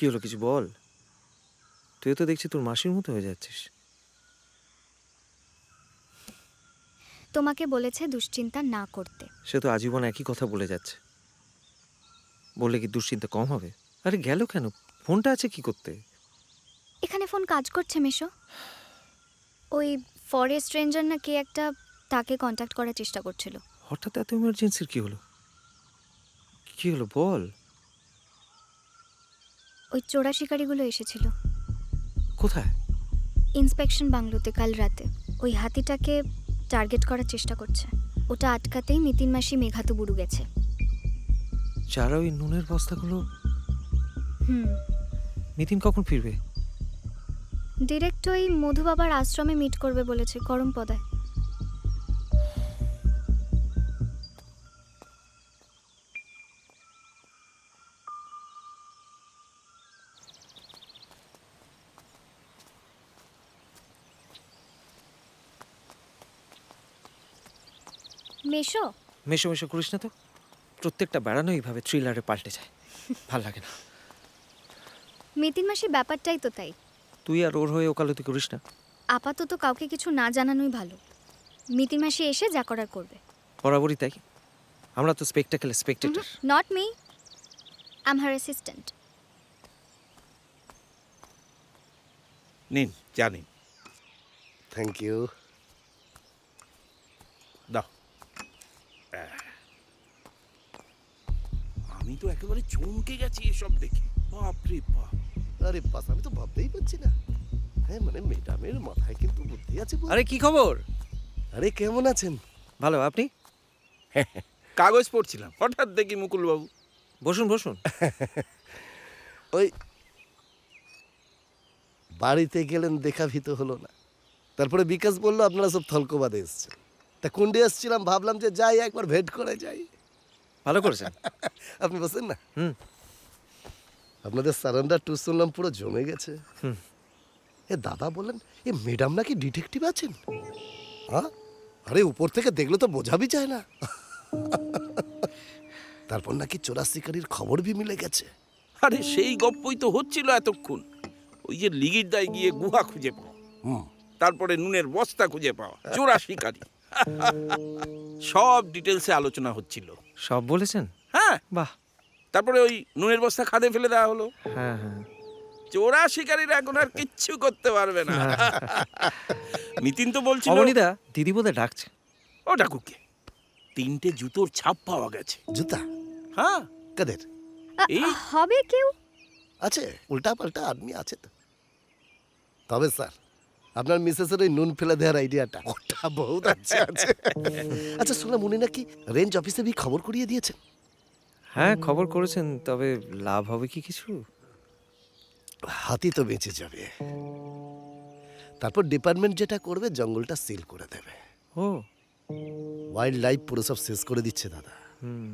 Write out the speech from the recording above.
কি হলো, কিছু বল। তুই তো দেখছি তোর মাসির মতো হয়ে যাচ্ছিস। তোমাকে বলেছে দুশ্চিন্তা না করতে। সে তো আজীবন একই কথা বলে যাচ্ছে। বললে কি দুশ্চিন্তা কম হবে? আরে গেল কেন? ফোনটা আছে কি করতে? এখানে ফোন কাজ করছে মেশো। ওই ফরেস্ট রেঞ্জার না কে একটা, তাকে কন্ট্যাক্ট করার চেষ্টা করছিল। হঠাৎ এত ইমার্জেন্সির কি হলো? কি হলো বল। ওই চোরা শিকারিগুলো এসেছিল কোথায়? ইন্সপেকশন বাংলোতে কাল রাতে। ওই হাতিটাকে টার্গেট করার চেষ্টা করছে। ওটা আটকাতেই নিতিন মাসি মেঘাতো বুড়ু গেছে। যারা ওই নুনের বস্তাগুলো। হুম, নিতিন কখন ফিরবে? ডিরেক্ট ওই মধু বাবার আশ্রমে মিট করবে বলেছে, করমপদায়। মেশো, মেশো মেশো করিস না তো। প্রত্যেকটা বেড়ানো এইভাবে থ্রিলারে পাল্টে যায়। ভাল লাগে না। নিতিন মাসি ব্যাপারটাই তো তাই। তুই আর ওর হয়ে ওকালতি করিস না। আপাতত কাউকে কিছু না জানানোই ভালো। নিতিন মাসি এসে যা করার করবে। বরাবরই তাই। আমরা তো spectacle Spectator. Not me, I am her assistant. নিন জানিন। Thank you. দাও। আমি তো একেবারে চমকে গেছি এসব দেখে। বাপরে বাপ। আরে বাস, আমি তো ভাবতেই পারছি না। হ্যাঁ মানে ম্যাডামের মাথায় কিন্তু বুদ্ধি আছে। আরে কি খবর? আরে কেমন আছেন? ভালো, আপনি? কাগজ পড়ছিলাম, হঠাৎ দেখি মুকুলবাবু। বসুন বসুন। ওই বাড়িতে গেলেন, দেখা ভিত হলো না। তারপরে বিকাশ বললো আপনারা সব থলকোবাদে এসছেন। তা কুন্ডে এসছিলাম, ভাবলাম যে যাই একবার ভেট করে যাই। ভালো করেছেন। আপনি বসেন না। হুম। আপনাদের সারেন্ডার টু শুনলাম পুরো জমে গেছে। হুম। এ দাদা বলেন এ ম্যাডাম নাকি ডিটেকটিভ আছেন। হ্যাঁ, আরে উপর থেকে দেখলে তো বোঝাবি যায় না। তারপর নাকি চোরা শিকারির খবর ভি মিলে গেছে। আরে সেই গপ্পই তো হচ্ছিল এতক্ষণ। ওই যে লিগির দায় গিয়ে গুহা খুঁজে পাওয়া, হুম। তারপরে নুনের বস্তা খুঁজে পাওয়া, চোরা শিকারি, সব ডিটেলসে আলোচনা হচ্ছিল। সব বলেছেন? হ্যাঁ, বাহ। তারপরে ওই নুনের বস্তা খাদে ফেলে দেওয়া হলো। হ্যাঁ হ্যাঁ। চোরা শিকারীরা এখন আর কিচ্ছু করতে পারবে না। নিতিন তো বলছিল। অবনীদা, দিদি বোধহয় ডাকছে। ও ডাকুকে। 3টে জুতোর ছাপ পাওয়া গেছে। জুতা হ্যাঁ, কাদের এই হবে কেউ? আছে? উল্টা পাল্টা আদমি আছে তো। তবে স্যার, আপনার মিসেসের ওই নুন ফেলে দেওয়ার আইডিয়াটা ওটা বহুত আছে আছে। আচ্ছা শুনলাম উনি নাকি রেঞ্জ অফিসে ভি খবর করিয়ে দিয়েছেন। হ্যাঁ খবর করেছেন, তবে লাভ হবে কি কিছু? হাতি তো বেঁচে যাবে। তারপর ডিপার্টমেন্ট যেটা করবে, জঙ্গলটা সিল করে দেবে। ও। ওয়াইল্ড লাইফ পুরো সব শেষ করে দিচ্ছে দাদা। হুম।